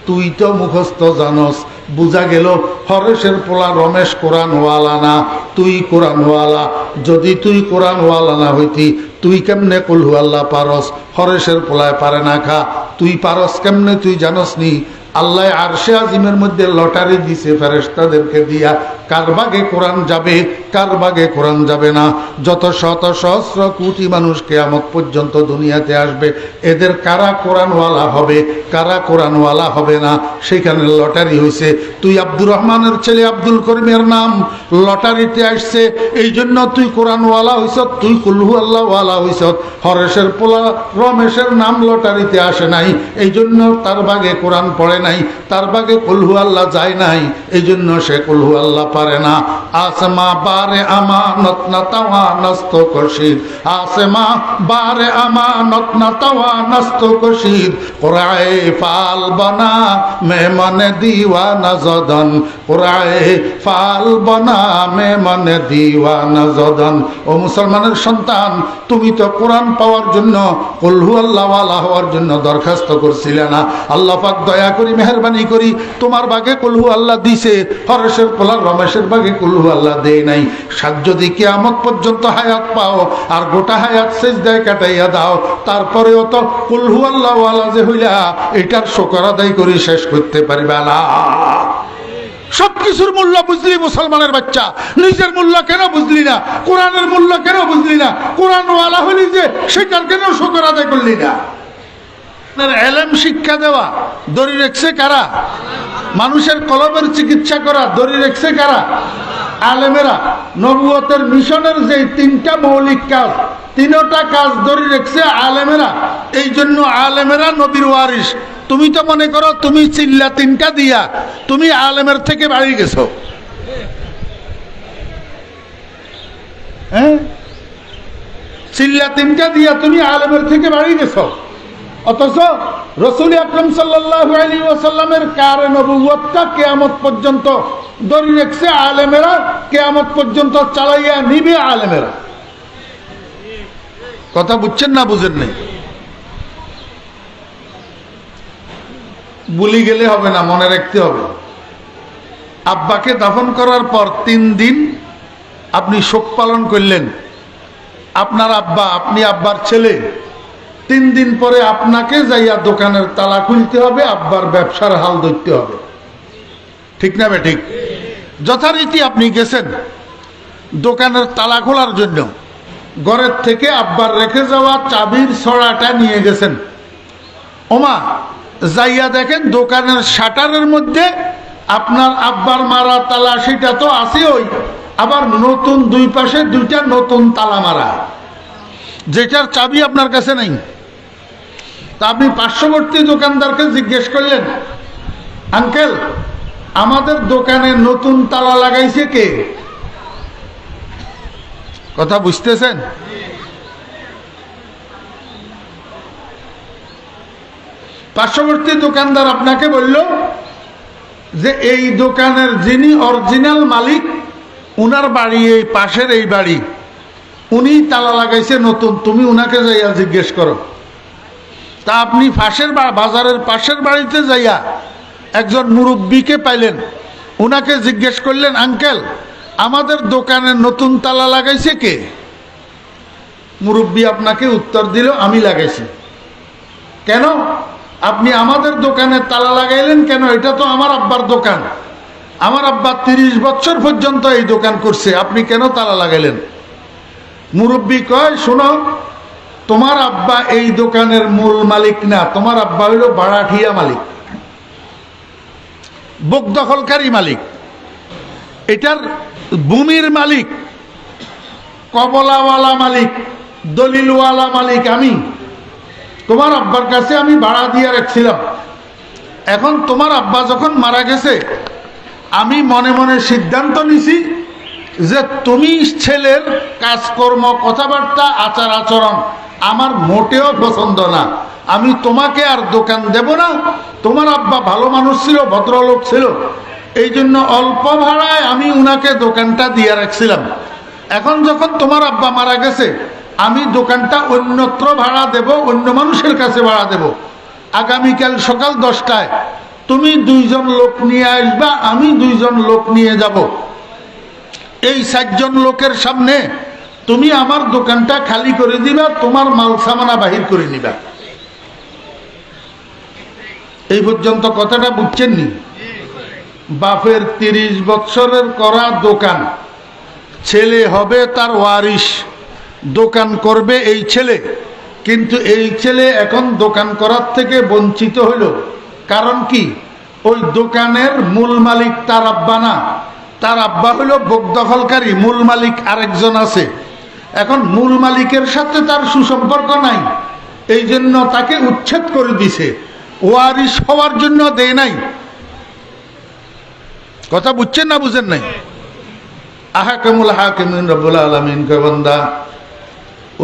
তুই তো মুখস্থ জানস। বুঝা গেল হরেশের পোলা রমেশ কোরআনওয়ালা না, তুই কোরআনওয়ালা। যদি তুই কোরআনওয়ালা না হইতি, তুই কেমনে কুলহু আল্লাহ পারস? হরেশের পোলায় পারে না খা, তুই পারস কেমনে? তুই জানস নি আল্লাহ আরশে আজিমের মধ্যে লটারি দিছে ফেরেশতাদেরকে দিয়া, কার ভাগে কোরআন যাবে, কার ভাগে কোরআন যাবে না। যত শত সহস্র কোটি মানুষ কিয়ামত পর্যন্ত দুনিয়াতে আসবে, এদের কারা কোরআনওয়ালা হবে, কারা কোরআনওয়ালা হবে না, সেখানে লটারি হয়েছে। তুই আব্দুর রহমানের ছেলে আব্দুল করিমের নাম লটারিতে আসছে, এই জন্য তুই কোরআনওয়ালা হইছ, তুই কুলহু আল্লাহওয়ালা হইছ। হরেশের পোলা রমেশের নাম লটারিতে আসে নাই, এই জন্য তার ভাগে কোরআন পড়ে নাই, তার ভাগে কুলহু আল্লাহ যায় নাই, এই জন্য সে কুলহু আল্লাহ পারে না। আসমা বার বারে আমানত না তাওয়া নস্ত কশিদ, আসেমা বারে আমানত না তাওয়া নস্ত কশিদ, কুরায়ে ফাল বনা মেমনে দিওয়ানা জদন, কুরায়ে ফাল বনা মেমনে দিওয়ানা জদন। ও মুসলমানের সন্তান, তুমি তো কোরআন পাওয়ার জন্য, কুল হুয়াল্লাহওয়ালা হওয়ার জন্য দরখাস্ত করছিলে না? আল্লাহ পাক দয়া করি মেহেরবানি করি তোমার বাগে কুল হুয়াল্লাহ দিছে, হরসের পোলার রমেশের বাগে কুল হুয়াল্লাহ দেয় নাই। সাত যদি কিয়ামত পর্যন্ত হায়াত পাও আর গোটা হায়াত সিজদায় কাটাইয়া দাও, তারপরেও তো কুল হুয়াল্লাহওয়ালা যে হইলা এটার শুকর আদায় করে শেষ করতে পারবে না। সবকিছুর মূল্য বুঝলি মুসলমানের বাচ্চা, নিজের মূল্য কেন বুঝলি না? কোরআনের মূল্য কেন বুঝলি না? কোরআন ওয়ালা হলি যে সেটার কেন শুকর আদায় করলি না? এলেম শিক্ষা দেওয়া দড়ি রেখছে কারা? মানুষের কলবের চিকিৎসা করা দড়ি রেখছে কারা? আলেমেরা। নবুয়তের মিশনের যে তিনটা মৌলিক কাজ, তিনটা কাজ দড়ি রেখছে আলেমেরা। এই জন্য আলেমেরা নবীর ওয়ারিস। তুমি তো মনে করো তুমি চিল্লা তিনটা দিয়া তুমি আলেমের থেকে বাড়ি গেছো। হ্যাঁ, চিল্লা তিনটা দিয়া তুমি আলেমের থেকে বাড়ি গেছো। অথচ রাসূল আকরাম সাল্লাল্লাহু আলাইহি ওয়াসাল্লামের কারে নবুয়তটা কিয়ামত পর্যন্ত দড়ি রেখছে আলেমেরা, কিয়ামত পর্যন্ত চালাইয়া নিবে আলেমেরা। কথা বুঝছেন না বুঝেন নাই? ভুলি গেলে হবে না, মনে রাখতে হবে। আব্বাকে দাফন করার পর 3 দিন আপনি শোক পালন করলেন। আপনার আব্বা, আপনি আব্বার ছেলে, 3 দিন পরে আপনাকে যাইয়া দোকানের তালা খুলতে হবে, আব্বার ব্যবসার হাল ধরতে হবে। ঠিক না বে ঠিক? যথারীতি আপনি গেছেন দোকানের তালা খোলার জন্য, ঘরের থেকে আব্বার রেখে যাওয়া চাবির ছড়াটা নিয়ে গেছেন। ওমা যাইয়া দেখেন দোকানের শাটারের মধ্যে আপনার আব্বার মারা তালা সেটা তো আছে, ওই আবার নতুন দুই পাশে 2টা নতুন তালা মারা, যেটার চাবি আপনার কাছে নেই। তা আপনি পার্শ্ববর্তী দোকানদারকে জিজ্ঞেস করলেন, আঙ্কেল আমাদের দোকানে নতুন তালা লাগাইছে কে? কথা বুঝতেছেন? পার্শ্ববর্তী দোকানদার আপনাকে বলল যে এই দোকানের যিনি অরিজিনাল মালিক, উনার বাড়ি এই পাশের এই বাড়ি, উনি তালা লাগাইছে নতুন, তুমি উনাকে যাইয়া জিজ্ঞেস করো। তা আপনি পাশের বাজারের পাশের বাড়িতে যাইয়া একজন মুরব্বীকে পাইলেন, উনাকে জিজ্ঞেস করলেন, আঙ্কেল আমাদের দোকানে নতুন তালা লাগাইছে কে? মুরব্বী আপনাকে উত্তর দিল, আমি লাগাইছি। কেন আপনি আমাদের দোকানে তালা লাগাইলেন কেন? এটা তো আমার আব্বার দোকান, আমার আব্বা 30 বছর পর্যন্ত এই দোকান করছে, আপনি কেন তালা লাগাইলেন? মুরব্বী কয়, শোনো, তোমার আব্বা এই দোকানের মূল মালিক না, তোমার আব্বা হইল ভাড়াটিয়া মালিক, বুক দখলকারী মালিক, এটার ভূমির মালিক, কবলাওয়ালা মালিক, দলিলওয়ালা মালিক আমি। তোমার আব্বার কাছে আমি ভাড়া দিয়ে রাখছিলাম। এখন তোমার আব্বা যখন মারা গেছে, আমি মনে মনে সিদ্ধান্ত নিছি যে তুমি ছেলের কাজকর্ম, কথাবার্তা, আচার আচরণ আমার মোটেও পছন্দ না, আমি তোমাকে আর দোকান দেব না। তোমার আব্বা ভালো মানুষ ছিল, ভদ্রলোক ছিল, এই জন্য অল্প ভাড়ায় আমি উনাকে দোকানটা দিয়ে রাখছিলাম। এখন যখন তোমার আব্বা মারা গেছে, আমি দোকানটা অন্যত্র ভাড়া দেব, অন্য মানুষের কাছে ভাড়া দেব। আগামীকাল সকাল 10টায় তুমি 2 জন লোক নিয়ে আসবা, আমি 2 জন লোক নিয়ে যাব। এই 4 জন লোকের সামনে তুমি আমার দোকানটা খালি করে দিবা, তোমার মাল সামানা বাহির করে নিবা। এই পর্যন্ত কথাটা বুঝছেননি? বাপের 30 বছরের করা দোকান, ছেলে হবে তার ওয়ারিশ, দোকান করবে এই ছেলে, কিন্তু এই ছেলে এখন দোকান করার থেকে বঞ্চিত হইল। কারণ কি? ওই দোকানের মূল মালিক তার আব্বা না, তার আব্বা হইল বুক দখলকারী, মূল মালিক আরেকজন আছে। এখন মূল মালিকের সাথে তার সুসম্পর্ক নাই, এই জন্য তাকে উচ্ছেদ করে দিছে, ওয়ারিশ হওয়ার জন্য দেয় নাই। কথা বুঝছেন না বুঝেন নাই? আহকামুল হাকিমিন রব্বুল আলামিন কয় বান্দা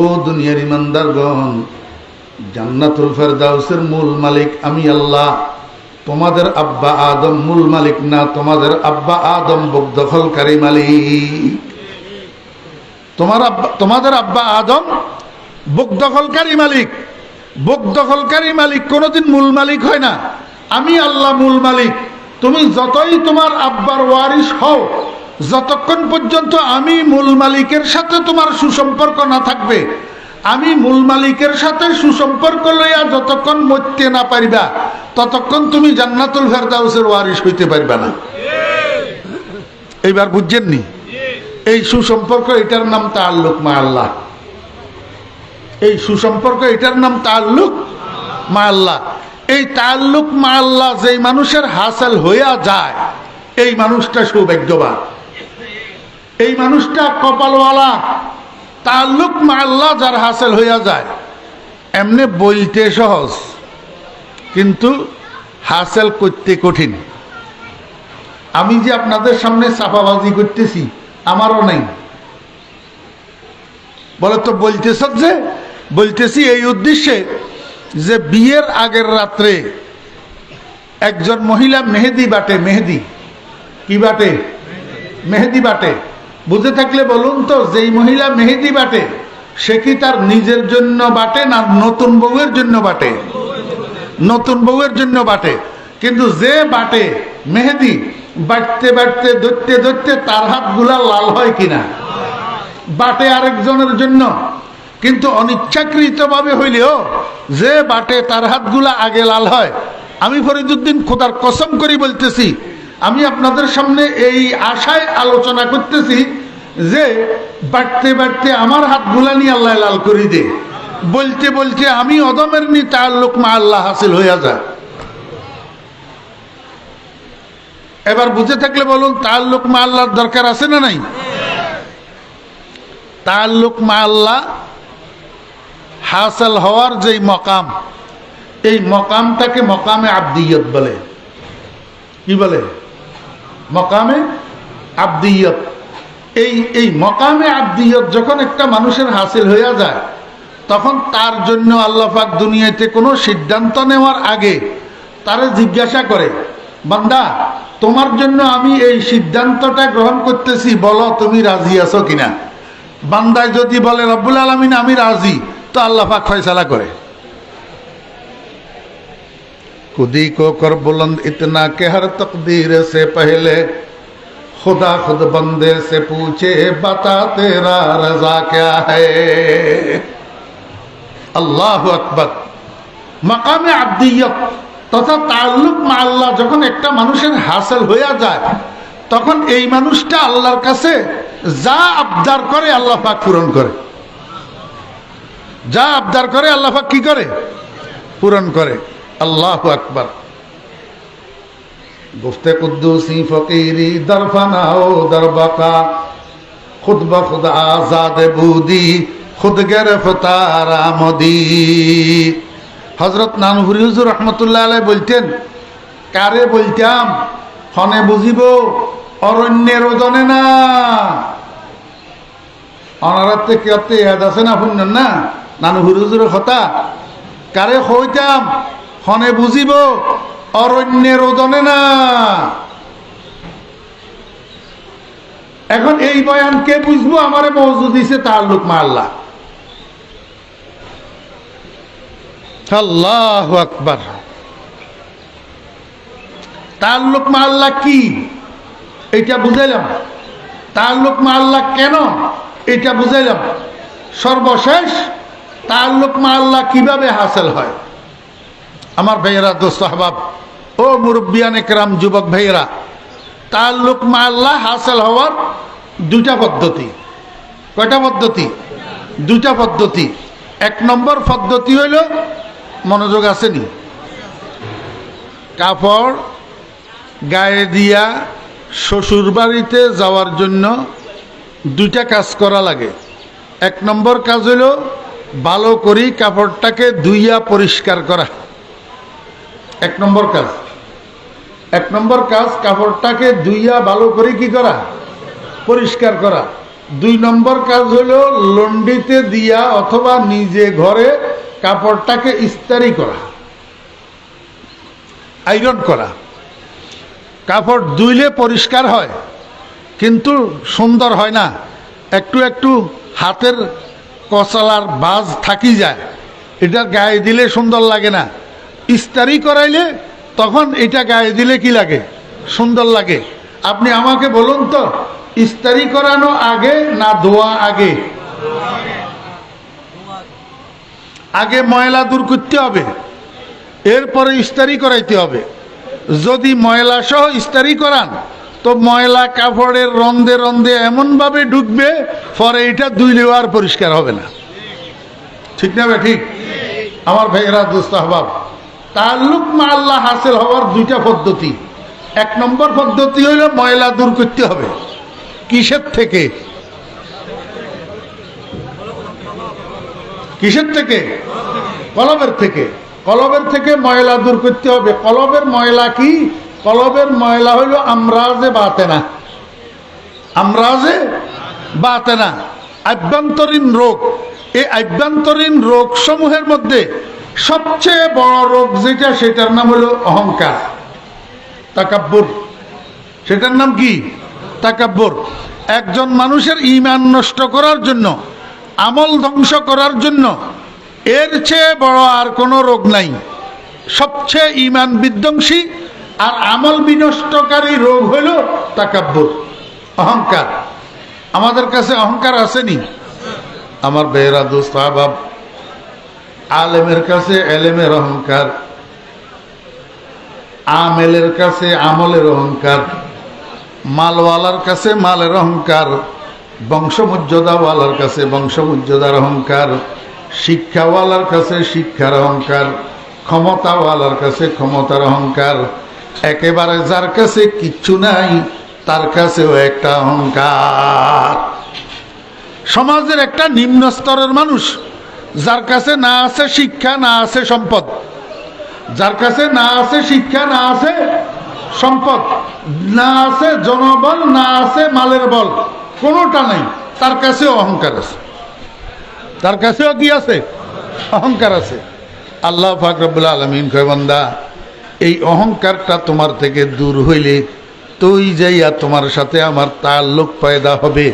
ও দুনিয়ার ইমানদারগণ, জান্নাতুল ফেরদাউসের মূল মালিক আমি আল্লাহ। তোমাদের আব্বা আদম মূল মালিক না, তোমাদের আব্বা আদম বুক দখলকারী মালিক। তোমাদের আব্বা আদম বুক দখলকারী মালিক। বুক দখলকারী মালিক কোনোদিন মূল মালিক হয় না। আমি আল্লাহ মূল মালিক। তুমি যতই তোমার আব্বার ওয়ারিস হও, যতক্ষণ পর্যন্ত আমি মূল মালিকের সাথে তোমার সুসম্পর্ক না থাকবে, আমি মূল মালিকের সাথে সুসম্পর্ক লইয়া যতক্ষণ মরতে না পারিবা, ততক্ষণ তুমি জান্নাতুল ফেরদাউসের ওয়ারিস হইতে পারবা না। এইবার বুঝছেননি? এই সুসম্পর্ক, এটার নাম তাআল্লুক মা আল্লাহ। এই সুসম্পর্ক, এটার নাম তাআল্লুক মা আল্লাহ। এই তাআল্লুক মা আল্লাহ যেই মানুষের হাসিল হইয়া যায়, এই মানুষটা সৌভাগ্যবান, এই মানুষটা কপালওয়ালা। তাআল্লুক মা আল্লাহ যার হাসিল হইয়া যায়, এমনি বলতে সহজ কিন্তু হাসিল করতে কঠিন। আমি যে আপনাদের সামনে চাপাবাজি করতেছি, আমারও নেই বলে তো বলতেছ যে, বলতেছি এই উদ্দেশ্যে যে বিয়ের আগের রাত্রে একজন মহিলা মেহেদি বাটে। মেহেদি কি বাটে? মেহেদি বাটে। বুঝে থাকলে বলুন তো, যেই মহিলা মেহেদি বাটে সে কি তার নিজের জন্য বাটে না নতুন বউয়ের জন্য বাটে? নতুন বউয়ের জন্য বাটে। কিন্তু যে বাটে মেহেদি, বাটতে বাটতে ধরতে ধরতে তার হাতগুলা লাল হয় কিনা? বাটে আরেকজনের জন্য, কিন্তু অনিচ্ছাকৃতভাবে হইলেও যে বাটে তার হাতগুলা আগে লাল হয়। আমি ফরিদুদ্দিন খোদার কসম করি বলতেছি, আমি আপনাদের সামনে এই আশায় আলোচনা করতেছি যে বাটতে বাটতে আমার হাতগুলা নিয়ে আল্লাহ লাল করে দে। বলতে বলতে আমি অদমের নি তাআল্লুক মা আল্লাহ হাসিল হইয়া যায়। এবার বুঝে থাকলে বলুন, তাআল্লুক মা আল্লাহর দরকার আছে না নাই? তাআল্লুক মা আল্লাহ হাসিল হওয়ার যেই মকাম, এই মকামটাকে মকামে আবদিয়ত বলে। কি বলে? মকামে আবদিয়ত। এই মকামে আবদিয়ত যখন একটা মানুষের হাসিল হইয়া যায়, তখন তার জন্য আল্লাহ পাক দুনিয়াতে কোনো সিদ্ধান্ত নেওয়ার আগে তারে জিজ্ঞাসা করে, বান্দা তোমার জন্য আমি এই সিদ্ধান্তটা গ্রহণ করতেছি, বলো তুমি রাজি আছো কিনা? বান্দায় যদি বলে রব্বুল আলামিন আমি রাজি, তো আল্লাহ পাক ফয়সালা করে। खुदी को कर बुलंद इतना कि हर तकदीर से पहले खुदा खुद बंदे से पूछे बता तेरा रजा क्या है। अल्लाह अकबर। मकामे আবদিয়ত তথা তাআল্লুক মা আল্লাহ যখন একটা মানুষের হাসিল হইয়া যায়, তখন এই মানুষটা আল্লাহর কাছে যা আবদার করে আল্লাহ পাক পূরণ করে। যা আবদার করে আল্লাহ পাক কি করে? পূরণ করে। अल्लाह अकबर। गुफ्ते कुद्दूसी फकीरी दरफनाओ दरबका खुद ब खुद आजाद बूदी खुद गिरफ्तार आमदी। हजरत नानपुरी हुजूर रहमतुल्लाह अलैह বলতেন, কারে বলতাম ফনে বুঝিব অরণ্যের ওদনে না। অনারাতে কেতে ইয়াদ আছে না শুনলেন না নানপুরি হুজুরের কথা? কারে কইতাম ফনে বুঝিব অরণ্যের ওদনে না। এখন এই বয়ান কে বুঝবো? আমারে মওজু দিছে তাআল্লুক মা আল্লাহ। আল্লাহু আকবার। তাআল্লুক মা আল্লাহ কি এটা বুঝাইলাম। তাআল্লুক মা আল্লাহ কেন এটা বুঝাইলাম। সর্বশেষ তাআল্লুক মা আল্লাহ কিভাবে হাসিল হয়? আমার ভাইয়েরা, দোস্ত আহবাব, ও মুরব্বিয়ান একরাম, যুবক ভাইয়েরা, তাআল্লুক মা আল্লাহ হাসিল হওয়ার দুইটা পদ্ধতি। কয়টা পদ্ধতি? দুইটা পদ্ধতি। এক নম্বর পদ্ধতি হইল, মনোযোগ আসেনি, কাপড় গায়ে দিয়া শ্বশুর বাড়িতে যাওয়ার জন্য দুইটা কাজ করা লাগে। এক নম্বর কাজ হইল ভালো করে কাপড়টাকে ধুইয়া পরিষ্কার করা। এক নম্বর কাজ। এক নম্বর কাজ কাপড়টাকে ধুইয়া ভালো করে কি করা? পরিষ্কার করা। 2 নম্বর কাজ হলো লন্ড্রিতে দিয়া অথবা নিজে ঘরে কাপড়টাকে ইস্ত্রি করা, আয়রন করা। কাপড় ধুইলে পরিষ্কার হয়, কিন্তু সুন্দর হয় না, একটু একটু হাতের কচলার বাজ থাকি যায়, এটা গায়ে দিলে সুন্দর লাগে না। ইস্ত্রি করাইলে তখন এটা গায়ে দিলে কি লাগে? সুন্দর লাগে। আপনি আমাকে বলুন তো, ইস্ত্রি করানো আগে না ধোয়া আগে? আগে ময়লা দূর করতে হবে, এরপরে ইস্ত্রি করাইতে হবে। যদি ময়লা সহ ইস্ত্রি করান তো ময়লা কাপড়ের রন্ধে রন্ধে এমনভাবে ঢুকবে, পরে এটা ধুইলেও আর পরিষ্কার হবে না। ঠিক না ভাই? ঠিক। আমার ভাইয়েরা, দোস্ত আহবাব, তাল্লুক মা আল্লাহ হাসিল হওয়ার 2টা পদ্ধতি। 1 নম্বর পদ্ধতি হইল ময়লা দূর করতে হবে। কিসের থেকে? কিসের থেকে? কলবের থেকে। কলবের থেকে ময়লা দূর করতে হবে। কলবের ময়লা কি? কলবের ময়লা হইল আমরাজে বাতেনা। আমরাজে বাতেনা, আভ্যন্তরীণ রোগ। এই আভ্যন্তরীণ রোগ সমূহের মধ্যে সবচেয়ে বড় রোগ যেটা, সেটার নাম হলো অহংকার, তাকাব্বুর। সেটার নাম কি? তাকাব্বুর। একজন মানুষের ঈমান নষ্ট করার জন্য, আমল ধ্বংস করার জন্য এর চেয়ে বড় আর কোনো রোগ নাই। সবচেয়ে ঈমান বিধ্বংসী আর আমল বিনষ্টকারী রোগ হইল তাকাব্বুর, অহংকার। আমাদের কাছে অহংকার আসেনি? আমার বেহরা দোস্ত আহবাব, আলেমের কাছে এলেমের অহংকার, আমেলের কাছে আমলের অহংকার, মালওয়ালার কাছে মালের অহংকার, বংশমর্যাদাওয়ালার কাছে বংশমর্যাদার অহংকার, শিক্ষাওয়ালার কাছে শিক্ষার অহংকার, ক্ষমতাওয়ালার কাছে ক্ষমতার অহংকার। একেবারে যার কাছে কিচ্ছু নাই তার কাছেও একটা অহংকার। সমাজের একটা নিম্ন স্তরের মানুষ, যার কাছে না আছে শিক্ষা, না আছে সম্পদ, যার কাছে না আছে শিক্ষা, না আছে সম্পদ, না আছে জনবল, না আছে মালের বল, কোনোটা নাই, তার কাছেও অহংকার আছে। তার কাছেও কি আছে? অহংকার আছে। আল্লাহ পাক রব্বুল আলামিন কয়, বান্দা, এই অহংকারটা তোমার থেকে দূর হইলে তুই যাইয়া তোমার সাথে আমার তাল্লুক পয়দা হবে।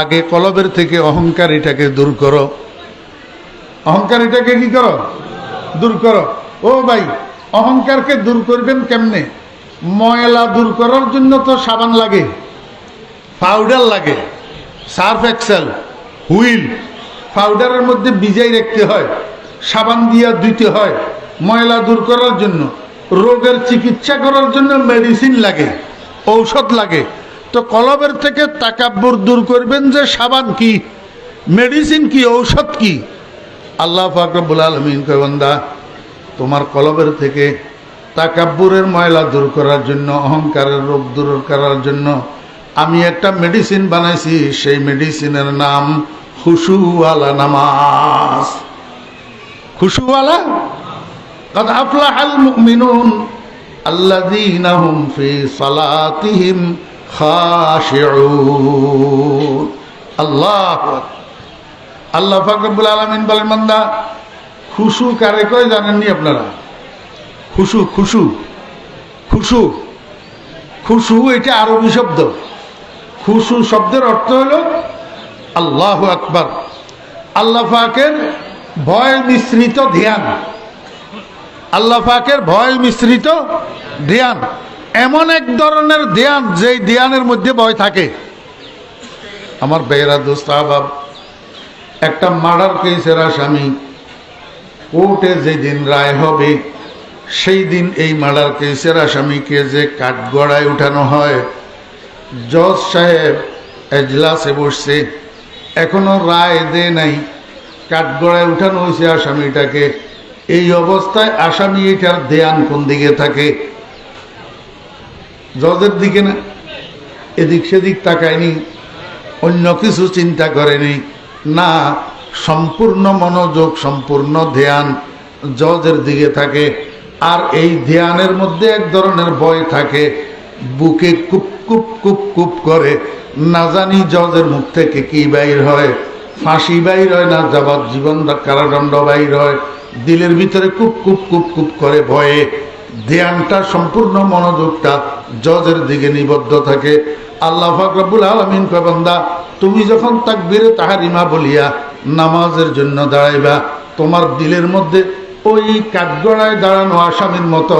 আগে কলবের থেকে অহংকারীটাকে দূর করো। অহংকারীটাকে কি করো? দূর করো। ও ভাই, অহংকারকে দূর করবেন কেমনে? ময়লা দূর করার জন্য তো সাবান লাগে, পাউডার লাগে, সার্ফ এক্সেল, হুইল, পাউডারের মধ্যে ভিজাই রাখতে হয়, সাবান দিয়া ধুইতে হয়। ময়লা দূর করার জন্য, রোগের চিকিৎসা করার জন্য মেডিসিন লাগে, ঔষধ লাগে। তো কলবের থেকে তাকাব্বুর দূর করবেন যে সাবান কি, মেডিসিন কি, ঔষধ কি? আল্লাহ পাক রব্বুল আলামিন কয়, বান্দা, তোমার কলবের থেকে তাকাব্বুরের ময়লা দূর করার জন্য, অহংকারের রোগ দূর করার জন্য আমি একটা মেডিসিন বানাইছি। সেই মেডিসিনের নাম খুশুওয়ালা নামাজ। খুশুওয়ালা, قد أفلح المؤمنون الذين هم في صلاتهم خاشعون। আল্লাহ আল্লাহ পাক রব্বুল আলামিন বলেন, বান্দা, খুশু কারে কয় জানেননি আপনারা? খুশু, খুশু, খুশু, খুশু এটা আরবি শব্দ। খুশু শব্দের অর্থ হলো আল্লাহু আকবার, আল্লাহ পাকের ভয় মিশ্রিত ধ্যান। আল্লাহ পাকের ভয় মিশ্রিত ধ্যান এমন এক ধরনের ধ্যান, যেই ধ্যানের মধ্যে ভয় থাকে। আমার বেহরা দোস্ত আহবাব, একটা মার্ডার কেসের আসামি কোর্টে যেদিন রায় হবে, সেই দিন এই মার্ডার কেসের আসামিকে যে কাঠগড়ায় উঠানো হয়, জজ সাহেব এজলাসে বসছে, এখনো রায় দেয় নাই, কাঠগড়ায় উঠানো হয়েছে আসামিটাকে। এই অবস্থায় আসামি এটার ধ্যান কোন দিকে থাকে? জজের দিকে না, এদিক সেদিক তাকায়নি, অন্য কিছু চিন্তা করেনি, না, সম্পূর্ণ মনোযোগ, সম্পূর্ণ ধ্যান জজের দিকে থাকে। আর এই ধ্যানের মধ্যে এক ধরনের ভয় থাকে, বুকে কুপ কুপ কুপ কুপ করে, না জানি জজের মুখ থেকে কি বাইর হয়, ফাঁসি বাইর হয় না যাবজ্জীবন কারাদণ্ড বাইর হয়। দিলের ভিতরে কুপ কুপ কুপ কুপ করে ভয়ে ধ্যানটা সম্পূর্ণ মনোযোগটা জজের দিকে নিবদ্ধ থাকে। আল্লাহ পাক রব্বুল আলামিন কয় বান্দা তুমি যখন তাকবীরে তাহরিমা বলিয়া নামাজের জন্য দাঁড়াইবা, তোমার দিলের মধ্যে ওই কাঠগড়ায় দাঁড়ানো আসামির মতো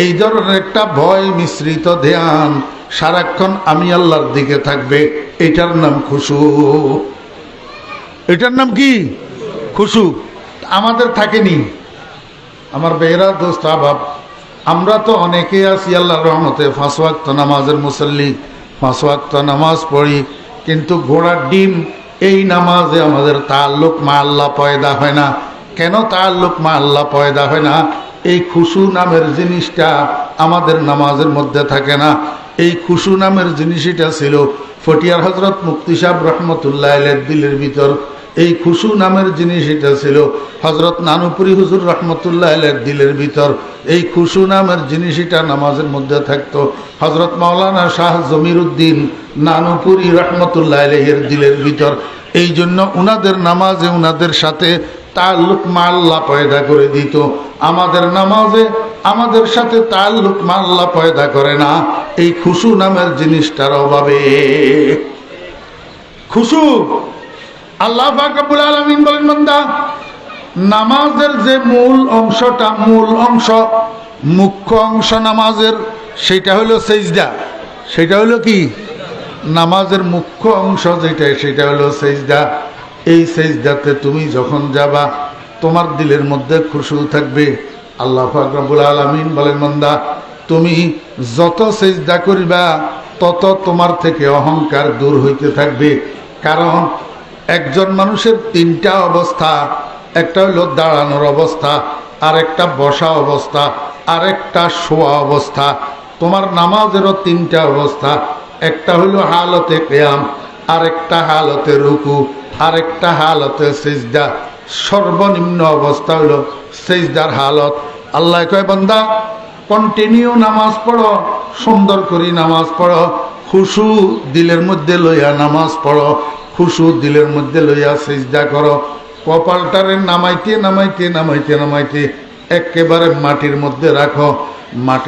এই ধরনের একটা ভয় মিশ্রিত ধ্যান সারাক্ষণ আমি আল্লাহর দিকে থাকবে। এটার নাম খুশু। এটার নাম কি? খুশু। আমাদের থাকেনি। আমার বেহরা দোস্ত আবাব, আমরা তো অনেকেই আছি আল্লাহর রহমতে 5 ওয়াক্ত নামাজের মুসল্লি, 5 ওয়াক্ত নামাজ পড়ি, কিন্তু ঘোড়ার ডিম এই নামাজে আমাদের তাআল্লুক মা আল্লাহ পয়দা হয় না। কেন তাআল্লুক মা আল্লাহ পয়দা হয় না? এই খুশু নামের জিনিসটা আমাদের নামাজের মধ্যে থাকে না। এই খুশু নামের জিনিসটা ছিল ফটিয়ার হজরত মুফতি সাহেব রহমতুল্লাহ আলাইহির দিলের ভিতর। এই খুশু নামের জিনিস এটা ছিল হজরত নানুপুরি হুজুর রহমতুল্লাহ আলাইহির দিলের ভিতর। এই খুশু নামের জিনিস এটা নামাজের মধ্যে থাকতো হজরত মাওলানা শাহ জমিরুদ্দিন নানুপুরি রহমতুল্লাহ আলাইহির দিলের ভিতর। এই জন্য উনাদের নামাজে উনাদের সাথে তাআল্লুক মা আল্লাহ পয়দা করে দিত। আমাদের নামাজে আমাদের সাথে তাআল্লুক মা আল্লাহ পয়দা করে না, এই খুশু নামের জিনিসটার অভাবে। খুশু আল্লাহ পাক রব্বুল আলামিন বলেন বান্দা নামাজের যে মূল অংশটা, মূল অংশ, মুখ্য অংশ নামাজের, সেটা হলো সেজদা। সেটা হলো কি? নামাজের মুখ্য অংশ যেটা সেটা হলো সেজদা। এই সেজদাতে তুমি যখন যাবা তোমার দিলের মধ্যে খুশু থাকবে। আল্লাহ পাক রব্বুল আলামিন বলেন বান্দা তুমি যত সেজদা করিবা তত তোমার থেকে অহংকার দূর হইতে থাকবে। কারণ একজন মানুষের 3টা অবস্থা, একটা হলো দাঁড়ানোর অবস্থা, আর একটা বসা অবস্থা, আর একটা শোয়া অবস্থা। তোমার নামাজেরও 3টা অবস্থা, একটা হলো হালতে কিয়াম, আর একটা হালতে রুকু, আর একটা হালতে সিজদা। সর্বনিম্ন অবস্থা হলো সিজদার হালত। আল্লাহ কয় বান্দা কন্টিনিউ নামাজ পড়ো, সুন্দর করে নামাজ পড়ো, খুশু দিলের মধ্যে লইয়া নামাজ পড়ো, খুশু দিলের মধ্যে লইয়া সিজদা করো। কপালটারে নামাইতে নামাইতে নামাইতে নামাইতে একেবারে মাটির মধ্যে রাখো। মাটি